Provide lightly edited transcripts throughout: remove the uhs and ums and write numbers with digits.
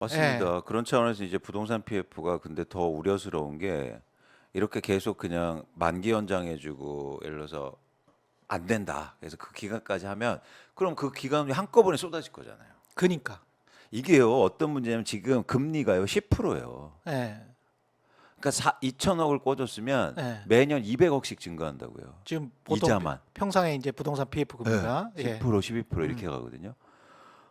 예. 맞습니다. 그런 차원에서 이제 부동산 PF가 근데 더 우려스러운 게 이렇게 계속 그냥 만기 연장해 주고 예를 들어서 안 된다. 그래서 그 기간까지 하면 그럼 그 기간이 한꺼번에 쏟아질 거잖아요. 그니까. 이게요. 어떤 문제냐면 지금 금리가요. 10%예요. 예. 그러니까 2천억을 꿔줬으면 예. 매년 200억씩 증가한다고요. 지금 보통 이자만. 평상에 이제 부동산 PF 금리가 10%, 12% 음. 이렇게 가거든요.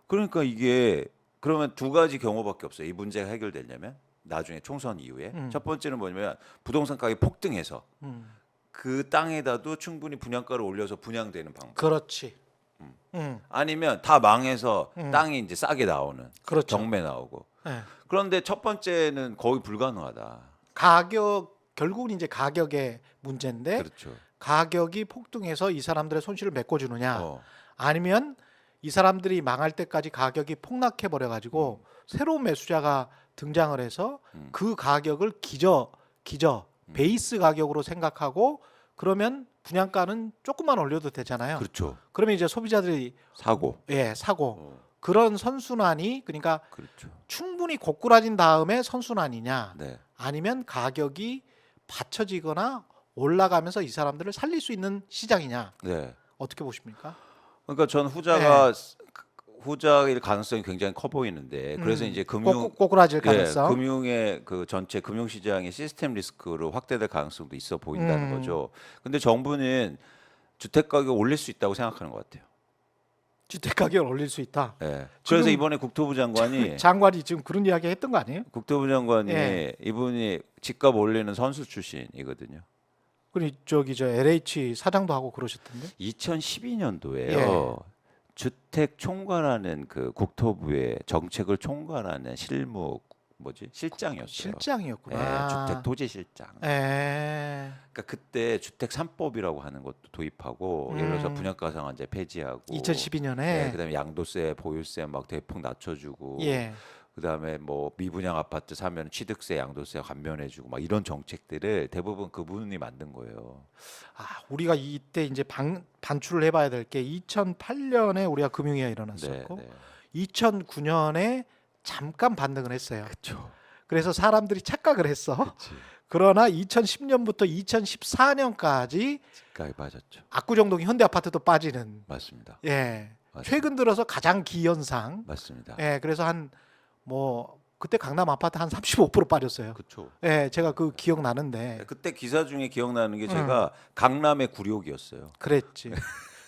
그러니까 이게 그러면 두 가지 경우밖에 없어요. 이 문제가 해결되려면 나중에 총선 이후에 첫 번째는 뭐냐면 부동산 가격이 폭등해서 음. 그 땅에다도 충분히 분양가를 올려서 분양되는 방법. 그렇지. 아니면 다 망해서 음. 땅이 이제 싸게 나오는 그렇죠. 경매 나오고. 예. 그런데 첫 번째는 거의 불가능하다. 가격 결국은 이제 가격의 문제인데 그렇죠. 가격이 폭등해서 이 사람들의 손실을 메꿔주느냐 어. 아니면 이 사람들이 망할 때까지 가격이 폭락해 버려 가지고 새로운 매수자가 등장을 해서 그 가격을 기저 베이스 가격으로 생각하고 그러면 분양가는 조금만 올려도 되잖아요. 그렇죠. 그러면 이제 소비자들이 사고. 사고 어. 그런 선순환이 그러니까 그렇죠. 충분히 고꾸라진 다음에 선순환이냐 네. 아니면 가격이 받쳐지거나 올라가면서 이 사람들을 살릴 수 있는 시장이냐 네. 어떻게 보십니까? 그러니까 전 후자일 가능성이 굉장히 커 보이는데 그래서 이제 꼬꾸라질 가능성. 금융의 그 전체 금융 시장의 시스템 리스크로 확대될 가능성도 있어 보인다는 거죠. 근데 정부는 주택 가격 올릴 수 있다고 생각하는 것 같아요. 주택 가격을 올릴 수 있다. 네. 지금 그래서 이번에 국토부 장관이 장관이 지금 그런 이야기 했던 거 아니에요? 국토부 장관이 예. 이분이 집값 올리는 선수 출신이거든요. 그리고 저기 저 LH 사장도 하고 그러셨던데. 2012년도에요. 주택 총괄하는 그 국토부의 정책을 총괄하는 실장이었어요. 실장이었구나. 주택 토지 실장. 예. 그러니까 그때 주택 3법이라고 하는 것도 도입하고 예를 들어서 분양가 상한제 폐지하고 2012년에 그다음에 양도세, 보유세 막 대폭 낮춰주고 예. 그다음에 뭐 미분양 아파트 사면 취득세, 양도세 감면해주고 막 이런 정책들을 대부분 그분이 만든 거예요. 우리가 이때 이제 반출을 해봐야 될 게 2008년에 우리가 금융위기가 네, 일어났었고 네. 2009년에 잠깐 반등을 했어요. 그렇죠. 그래서 사람들이 착각을 했어. 그러나 2010년부터 2014년까지 집값이 빠졌죠. 압구정동 현대아파트도 빠지는. 맞습니다. 예. 맞습니다. 최근 들어서 가장 기현상. 맞습니다. 예. 그래서 한 뭐 그때 강남 아파트 한 35% 빠졌어요. 그렇죠. 예. 제가 그 기억 나는데. 그때 기사 중에 기억나는 게 제가 강남의 굴욕이었어요. 그랬지.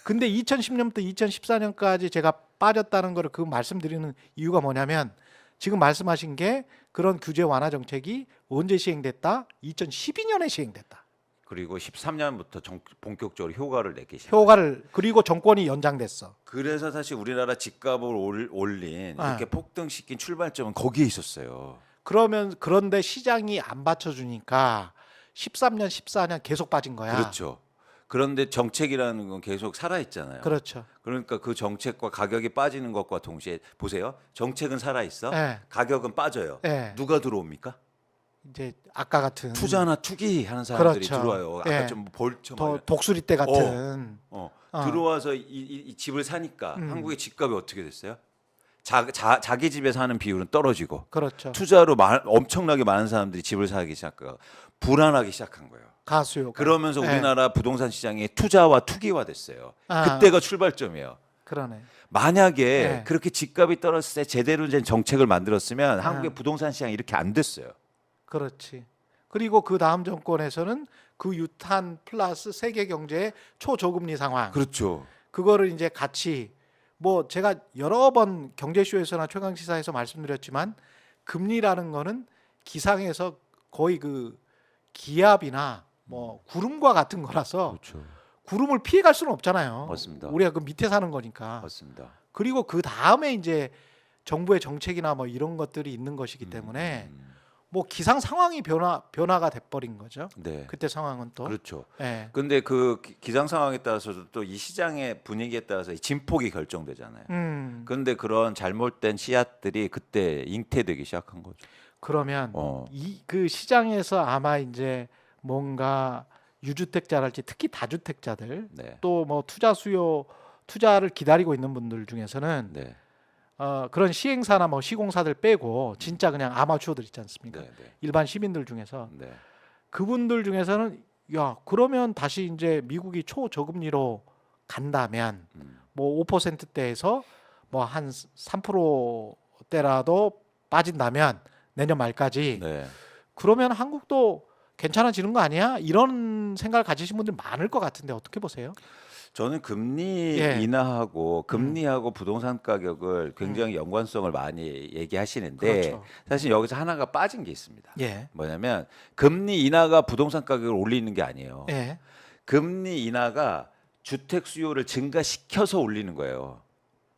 근데 2010년부터 2014년까지 제가 빠졌다는 거를 그 말씀드리는 이유가 뭐냐면 지금 말씀하신 게 그런 규제 완화 정책이 언제 시행됐다? 2012년에 시행됐다. 그리고 13년부터 본격적으로 효과를 내기 시작. 효과를 그리고 정권이 연장됐어. 그래서 사실 우리나라 집값을 올린 이렇게 폭등시킨 출발점은 거기에 있었어요. 그런데 시장이 안 받쳐주니까 13년, 14년 계속 빠진 거야. 그렇죠. 그런데 정책이라는 건 계속 살아 있잖아요. 그렇죠. 그러니까 그 정책과 가격이 빠지는 것과 동시에 보세요. 정책은 살아 있어. 예. 가격은 빠져요. 예. 누가 들어옵니까? 이제 아까 같은 투자나 투기 하는 사람들이 그렇죠. 들어와요. 아까 예. 좀 벌점 독수리 때 같은 들어와서 이 집을 사니까 한국의 집값이 어떻게 됐어요? 자기 집에 사는 비율은 떨어지고 그렇죠. 투자로 엄청나게 많은 사람들이 집을 사기 시작하고 불안하기 시작한 거예요. 가수요. 그러면서 우리나라 부동산 시장이 투자와 투기화 됐어요. 그때가 출발점이에요. 그러네. 만약에 그렇게 집값이 떨어졌을 때 제대로 된 정책을 만들었으면 한국의 부동산 시장이 이렇게 안 됐어요. 그렇지. 그리고 그 다음 정권에서는 그 유탄 플러스 세계 경제의 초저금리 상황. 그렇죠. 그거를 이제 같이 뭐 제가 여러 번 경제쇼에서나 최강시사에서 말씀드렸지만 금리라는 거는 기상에서 거의 그 기압이나 뭐 구름과 같은 거라서 그렇죠. 구름을 피해갈 수는 없잖아요. 맞습니다. 우리가 그 밑에 사는 거니까. 맞습니다. 그리고 그 다음에 이제 정부의 정책이나 뭐 이런 것들이 있는 것이기 때문에 뭐 기상 상황이 변화가 돼버린 거죠. 네. 그때 상황은 또. 그렇죠. 예. 근데 그 기상 상황에 따라서도 또 이 시장의 분위기에 따라서 진폭이 결정되잖아요. 그런데 그런 잘못된 씨앗들이 그때 잉태되기 시작한 거죠. 그러면 그 시장에서 아마 이제 뭔가 유주택자랄지 특히 다주택자들 또 뭐 투자를 기다리고 있는 분들 중에서는 그런 시행사나 뭐 시공사들 빼고 진짜 그냥 아마추어들 있지 않습니까? 네, 네. 일반 시민들 중에서 네. 그분들 중에서는 야 그러면 다시 이제 미국이 초저금리로 간다면 뭐 5%대에서 뭐 한 3%대라도 빠진다면 내년 말까지 네. 그러면 한국도 괜찮아지는 거 아니야? 이런 생각을 가지신 분들 많을 것 같은데 어떻게 보세요? 저는 금리 예. 인하하고 금리하고 부동산 가격을 굉장히 연관성을 많이 얘기하시는데 그렇죠. 사실 여기서 하나가 빠진 게 있습니다. 예. 뭐냐면 금리 인하가 부동산 가격을 올리는 게 아니에요. 예. 금리 인하가 주택 수요를 증가시켜서 올리는 거예요.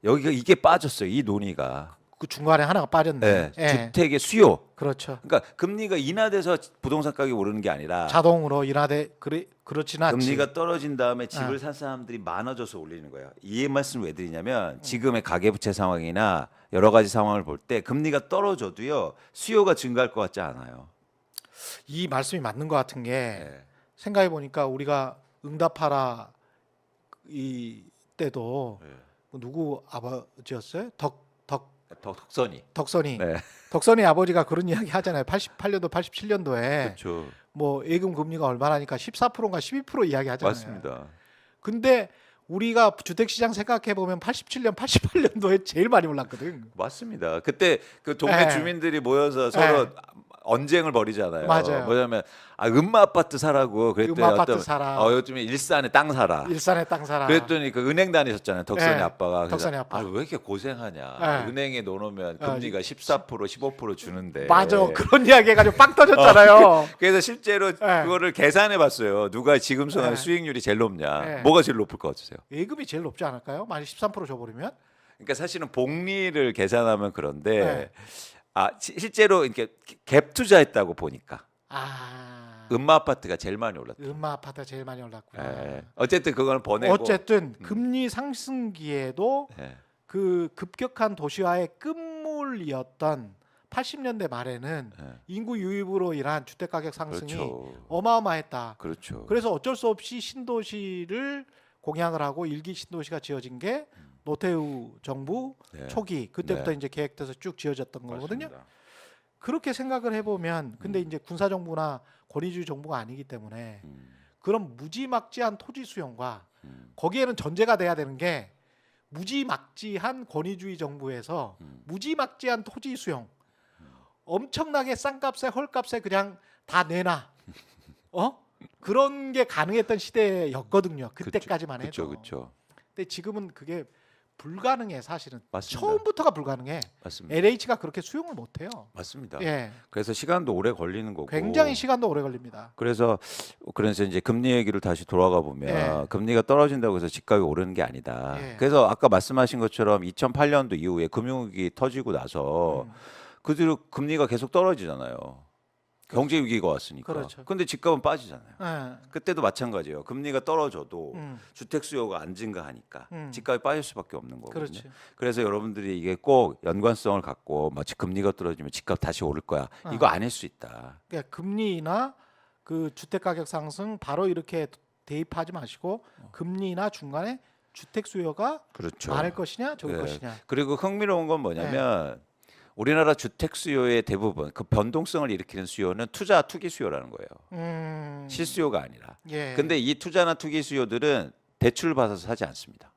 여기가 이게 빠졌어요. 이 논의가. 그 중간에 하나가 빠졌네. 네, 예. 주택의 수요. 그렇죠. 그러니까 금리가 인하돼서 부동산 가격이 오르는 게 아니라 자동으로 인하돼 그렇지는 않지. 금리가 떨어진 다음에 집을 아. 산 사람들이 많아져서 올리는 거예요. 이 말씀을 왜 드리냐면 지금의 가계부채 상황이나 여러 가지 상황을 볼 때 금리가 떨어져도요 수요가 증가할 것 같지 않아요. 이 말씀이 맞는 것 같은 게 네. 생각해 보니까 우리가 응답하라 이 때도 네. 누구 아버지였어요? 덕선이. 덕선이. 네. 덕선이 아버지가 그런 이야기 하잖아요. 88년도, 87년도에 그렇죠. 뭐 예금 금리가 얼마나니까 14%인가 12% 이야기 하잖아요. 맞습니다. 근데 우리가 주택 시장 생각해 보면 87년, 88년도에 제일 많이 올랐거든. 맞습니다. 그때 그 동네 네. 주민들이 모여서 서로 언쟁을 벌이잖아요. 맞아요. 뭐냐면 음마 아파트 사라고 그랬더니 음마 아파트 사라. 요즘에 일산에 땅 사라. 일산에 땅 사라. 그랬더니 그 은행 다니셨잖아요. 덕선이 네, 아빠가. 그래서 덕선이 아빠. 왜 이렇게 고생하냐. 네. 은행에 넣어놓으면 금리가 14%, 15% 주는데. 맞아. 그런 이야기 해가지고 빵 터졌잖아요. 그래서 실제로 그거를 계산해 봤어요. 누가 지금 네. 수익률이 제일 높냐. 네. 뭐가 제일 높을 것 같으세요? 예금이 제일 높지 않을까요? 만약 13% 줘버리면? 그러니까 사실은 복리를 계산하면 그런데 네. 실제로 이렇게 갭 투자했다고 보니까 음마 아파트가 제일 많이 올랐다. 음마 아파트가 제일 많이 올랐구나. 어쨌든 그거는 보내고. 어쨌든 금리 상승기에도 예. 그 급격한 도시화의 끝물이었던 80년대 말에는 예. 인구 유입으로 인한 주택 가격 상승이 그렇죠. 어마어마했다. 그렇죠. 그래서 어쩔 수 없이 신도시를 공약을 하고 일기 신도시가 지어진 게 노태우 정부 네. 초기 그때부터 네. 이제 계획돼서 쭉 지어졌던 거거든요. 맞습니다. 그렇게 생각을 해보면 근데 이제 군사 정부나 권위주의 정부가 아니기 때문에 그런 무지막지한 토지 수용과 거기에는 전제가 돼야 되는 게 무지막지한 권위주의 정부에서 무지막지한 토지 수용 엄청나게 싼 값에 헐값에 그냥 다 내놔 그런 게 가능했던 시대였거든요. 그때까지만 해도. 그렇죠. 근데 지금은 그게 불가능해 사실은. 맞습니다. 처음부터가 불가능해. 맞습니다. LH가 그렇게 수용을 못해요. 맞습니다. 예, 그래서 시간도 오래 걸리는 거고. 굉장히 시간도 오래 걸립니다. 그래서 이제 금리 얘기를 다시 돌아가 보면 예. 금리가 떨어진다고 해서 집값이 오르는 게 아니다. 예. 그래서 아까 말씀하신 것처럼 2008년도 이후에 금융위기 터지고 나서 그 뒤로 금리가 계속 떨어지잖아요. 경제 위기가 왔으니까. 그렇죠. 근데 집값은 빠지잖아요. 예, 그때도 마찬가지예요. 금리가 떨어져도 음, 주택 수요가 안 증가하니까 음. 집값이 빠질 수밖에 없는 거거든요. 그렇죠. 그래서 여러분들이 이게 꼭 연관성을 갖고 마치 금리가 떨어지면 집값 다시 오를 거야. 이거 아닐 수 있다. 그러니까 금리나 그 주택 가격 상승 바로 이렇게 대입하지 마시고 금리나 중간에 주택 수요가 그렇죠. 많을 것이냐 적을 네. 것이냐. 그리고 흥미로운 건 뭐냐면 우리나라 주택 수요의 대부분 그 변동성을 일으키는 수요는 투기 수요라는 거예요. 실수요가 아니라. 예. 근데 이 투자나 투기 수요들은 대출을 받아서 사지 않습니다.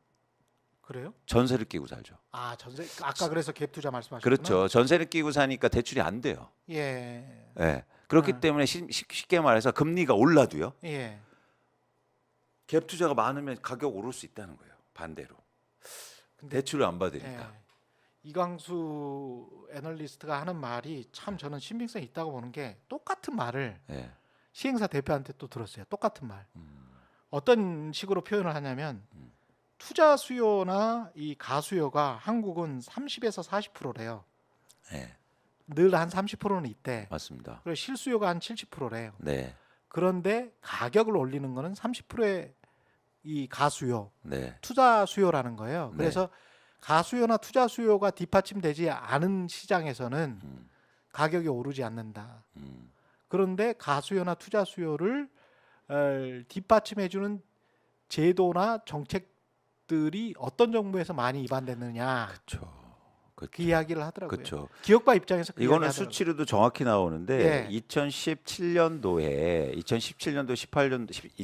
그래요? 전세를 끼고 살죠. 아 전세 아까 그래서 갭 투자 말씀하셨구나. 그렇죠. 전세를 끼고 사니까 대출이 안 돼요. 예. 예. 그렇기 때문에 쉽게 말해서 금리가 올라도요. 예. 갭 투자가 많으면 가격 오를 수 있다는 거예요. 반대로. 근데 대출을 안 받으니까. 예. 이광수 애널리스트가 하는 말이 참 저는 신빙성이 있다고 보는 게 똑같은 말을 예. 시행사 대표한테 또 들었어요. 똑같은 말. 어떤 식으로 표현을 하냐면 투자 수요나 이 가수요가 한국은 30에서 40%래요. 예. 늘 한 30%는 있대. 맞습니다. 그리고 실수요가 한 70%래요. 네. 그런데 가격을 올리는 거는 30%의 이 가수요, 네. 투자 수요라는 거예요. 네. 그래서 가수요나 투자 수요가 뒷받침되지 않은 시장에서는 가격이 오르지 않는다. 그런데 가수요나 투자 수요를 뒷받침해주는 제도나 정책들이 어떤 정부에서 많이 입안됐느냐. 그렇죠. 그 이야기를 하더라고요. 그렇죠. 기업가 입장에서 그 이거는 이야기 하더라고요. 수치로도 정확히 나오는데 예. 2017년도에 2017년도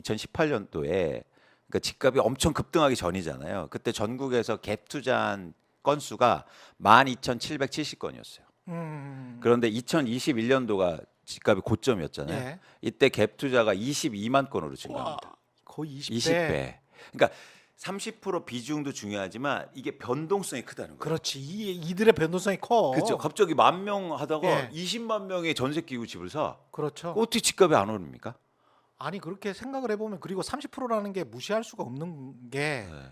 2018년도에 그러니까 집값이 엄청 급등하기 전이잖아요. 그때 전국에서 갭 투자한 건수가 12,770건이었어요. 그런데 2021년도가 집값이 고점이었잖아요. 예. 이때 갭 투자가 22만 건으로 증가합니다. 와, 거의 20배. 20배. 그러니까 30% 비중도 중요하지만 이게 변동성이 크다는 거예요. 그렇지. 이들의 변동성이 커. 그렇죠. 갑자기 10,000명 하다가 예. 20만 명의 전세 끼고 집을 사. 그렇죠. 어떻게 집값이 안 오릅니까? 아니 그렇게 생각을 해보면 그리고 30%라는 게 무시할 수가 없는 게 네.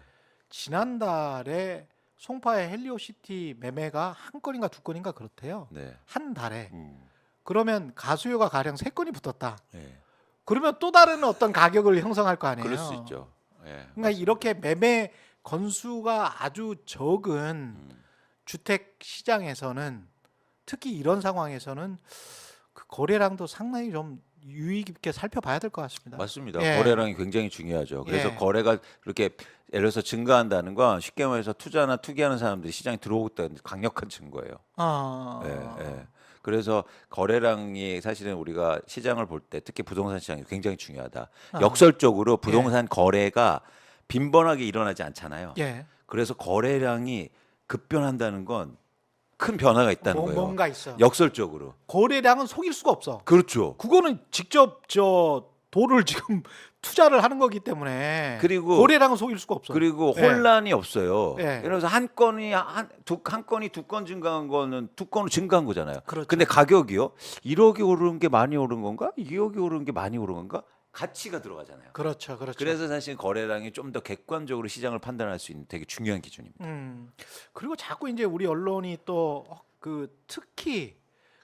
지난달에 송파의 헬리오시티 매매가 한 건인가 두 건인가 그렇대요. 네. 한 달에. 음. 그러면 가수요가 가령 세 건이 붙었다. 네. 그러면 또 다른 어떤 가격을 형성할 거 아니에요. 그럴 수 있죠. 예. 그러니까 이렇게 매매 건수가 아주 적은 음. 주택 시장에서는 특히 이런 상황에서는 그 거래량도 상당히 좀 유의 깊게 살펴봐야 될 것 같습니다. 맞습니다. 예. 거래량이 굉장히 중요하죠. 그래서 예. 거래가 그렇게 예를 들어서 증가한다는 건 쉽게 말해서 투자나 투기하는 사람들이 시장에 들어오고 있다는 강력한 증거예요. 아, 예, 예. 그래서 거래량이 사실은 우리가 시장을 볼 때 특히 부동산 시장이 굉장히 중요하다. 아. 역설적으로 부동산 거래가 빈번하게 일어나지 않잖아요. 예. 그래서 거래량이 급변한다는 건 큰 변화가 있다는 거예요. 뭔가 있어. 역설적으로. 거래량은 속일 수가 없어. 그렇죠. 그거는 직접 저 돈을 지금 투자를 하는 거기 때문에 그리고 거래량은 속일 수가 없어. 그리고 예. 혼란이 없어요. 예. 예를 들어서 한 건이 두 건 증가한 거는 두 건으로 증가한 거잖아요. 그렇죠. 근데 가격이요? 1억이 오르는 게 많이 오른 건가? 2억이 오르는 게 많이 오른 건가? 가치가 들어가잖아요. 그렇죠, 그렇죠. 그래서 사실 거래량이 좀 더 객관적으로 시장을 판단할 수 있는 되게 중요한 기준입니다. 그리고 자꾸 이제 우리 언론이 또 그 특히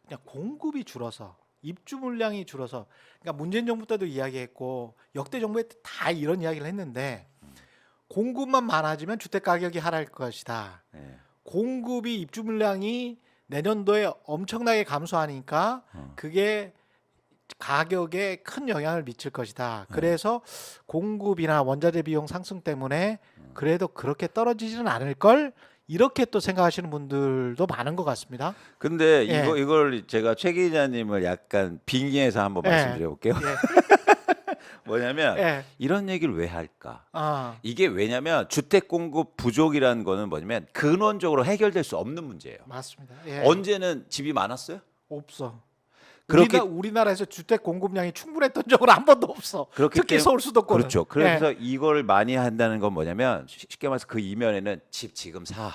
그냥 공급이 줄어서 입주 물량이 줄어서 그러니까 문재인 정부 때도 이야기했고 역대 정부 때 다 이런 이야기를 했는데 공급만 많아지면 주택 가격이 하락할 것이다. 예. 공급이 입주 물량이 내년도에 엄청나게 감소하니까 그게 가격에 큰 영향을 미칠 것이다. 그래서 공급이나 원자재 비용 상승 때문에 그래도 그렇게 떨어지지는 않을 걸 이렇게 또 생각하시는 분들도 많은 것 같습니다. 근데 예. 이걸 제가 최 기자님을 약간 빙의해서 한번 예. 말씀드려 볼게요. 예. 뭐냐면 예. 이런 얘기를 왜 할까? 아, 이게 왜냐면 주택 공급 부족이라는 거는 뭐냐면 근원적으로 해결될 수 없는 문제예요. 맞습니다. 예. 언제는 집이 많았어요? 없어. 그렇게- 우리나라에서 주택 공급량이 충분했던 적은 한 번도 없어. 그렇기 특히 때문- 서울 수도권은. 그렇죠. 그래서 이걸 많이 한다는 건 뭐냐면 쉽게 말해서 그 이면에는 집 지금 사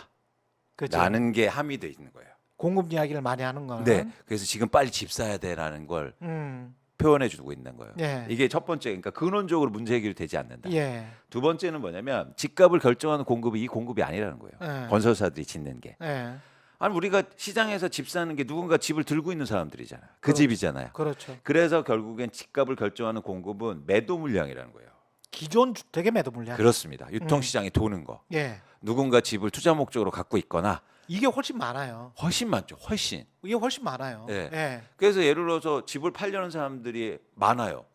그렇죠. 라는 게 함의돼 있는 거예요. 공급 이야기를 많이 하는 거는. 네. 그래서 지금 빨리 집 사야 돼라는 걸 음. 표현해 주고 있는 거예요. 예. 이게 첫 번째, 그러니까 근원적으로 문제 해결이 되지 않는다. 예. 두 번째는 뭐냐면 집값을 결정하는 공급이 이 공급이 아니라는 거예요. 예. 건설사들이 짓는 게. 예. 아니 우리가 시장에서 집 사는 게 누군가 집을 들고 있는 사람들이잖아요. 그 그렇죠. 집이잖아요. 그렇죠. 그래서 결국엔 집값을 결정하는 공급은 매도 물량이라는 거예요. 기존 주택의 매도 물량. 그렇습니다. 유통시장이 도는 거. 예. 누군가 집을 투자 목적으로 갖고 있거나 이게 훨씬 많아요. 훨씬 많죠. 훨씬. 이게 훨씬 많아요. 예. 예. 그래서 예를 들어서 집을 팔려는 사람들이 많아요.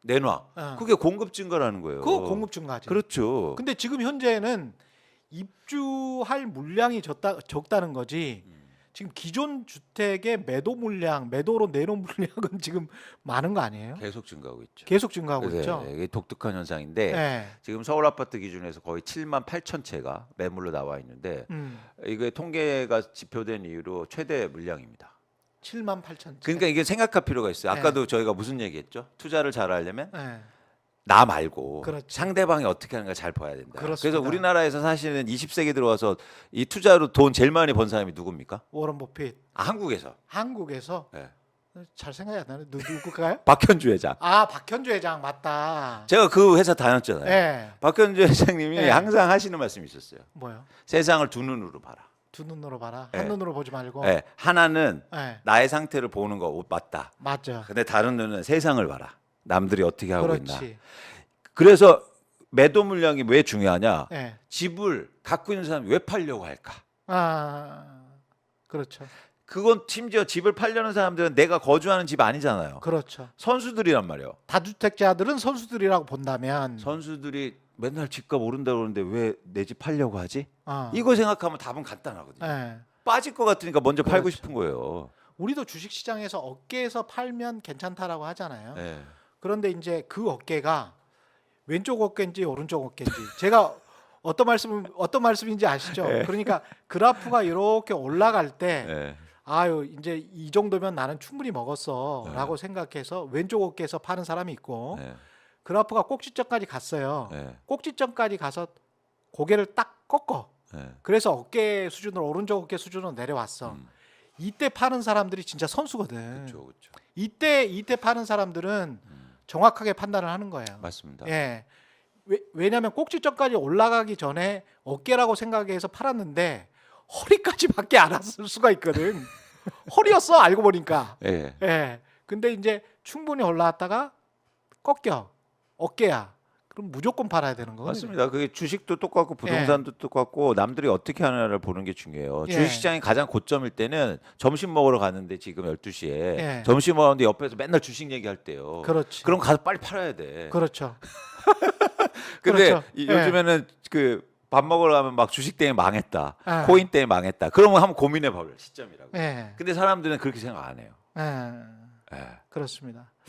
내놔. 어. 그게 공급 증가라는 거예요. 그거 공급 증가지. 그렇죠. 근데 지금 현재는 입주할 물량이 적다는 거지. 지금 기존 주택의 매도 물량, 매도로 내놓은 물량은 지금 많은 거 아니에요? 계속 증가하고 있죠. 계속 증가하고 네, 있죠. 이게 독특한 현상인데 예. 지금 서울 아파트 기준에서 거의 7만 8천 채가 매물로 나와 있는데 이게 통계가 지표된 이후로 최대 물량입니다. 7만 8천. 그러니까 이게 생각할 필요가 있어요. 네. 아까도 저희가 무슨 얘기했죠? 투자를 잘하려면 예. 나 말고 그렇죠. 상대방이 어떻게 하는가 잘 봐야 된다. 그렇습니다. 그래서 우리나라에서 사실은 20세기 들어와서 이 투자로 돈 제일 많이 번 사람이 누굽니까? 워런 버핏. 한국에서. 한국에서 네. 잘 생각이 안 나네. 누구가요? 박현주 회장. 아, 박현주 회장 맞다. 제가 그 회사 다녔잖아요. 예. 박현주 회장님이 네. 항상 하시는 말씀이 있었어요. 뭐요? 세상을 두 눈으로 봐라. 두 눈으로 봐라. 예. 한 눈으로 보지 말고. 네, 하나는 예. 나의 상태를 보는 거 맞다. 맞죠. 근데 다른 눈은 세상을 봐라. 남들이 어떻게 하고 있나. 그렇지. 그래서 매도 물량이 왜 중요하냐? 예. 집을 갖고 있는 사람이 왜 팔려고 할까? 아, 그렇죠. 그건 심지어 집을 팔려는 사람들은 내가 거주하는 집 아니잖아요. 그렇죠. 선수들이란 말이에요. 다주택자들은 선수들이라고 본다면 선수들이 맨날 집값 오른다고 그러는데 왜 내 집 팔려고 하지? 어. 이거 생각하면 답은 간단하거든요. 예. 빠질 것 같으니까 먼저 팔고 그렇죠. 싶은 거예요. 우리도 주식 시장에서 어깨에서 팔면 괜찮다라고 하잖아요. 네. 그런데 이제 그 어깨가 왼쪽 어깨인지 오른쪽 어깨인지 제가 어떤 말씀인지 아시죠? 네. 그러니까 그래프가 이렇게 올라갈 때 네. 아유 이제 이 정도면 나는 충분히 먹었어라고 생각해서 왼쪽 어깨에서 파는 사람이 있고 네. 그래프가 꼭지점까지 갔어요. 네. 꼭지점까지 가서 고개를 딱 꺾어. 네. 그래서 어깨 수준으로 오른쪽 어깨 수준으로 내려왔어. 이때 파는 사람들이 진짜 선수거든. 그렇죠, 그렇죠. 이때 파는 사람들은 정확하게 판단을 하는 거예요. 맞습니다. 예. 왜냐하면 꼭지점까지 올라가기 전에 어깨라고 생각해서 팔았는데 허리까지밖에 안 왔을 수가 있거든. 허리였어 알고 보니까. 예. 예. 근데 이제 충분히 올라왔다가 꺾여 어깨야. 그럼 무조건 팔아야 되는 거거든요. 맞습니다. 그게 주식도 똑같고 부동산도 똑같고 남들이 어떻게 하느냐를 보는 게 중요해요. 예. 주식시장이 가장 고점일 때는 점심 먹으러 갔는데 지금 12시에 예. 점심 먹었는데 옆에서 맨날 주식 얘기할 때요. 그렇지. 그럼 가서 빨리 팔아야 돼. 그렇죠. 근데 그렇죠. 예. 요즘에는 그 밥 먹으러 가면 막 주식 때문에 망했다. 예. 코인 때문에 망했다. 그러면 한번 고민해 봐요. 시점이라고. 예. 근데 사람들은 그렇게 생각 안 해요. 예. 예. 그렇습니다.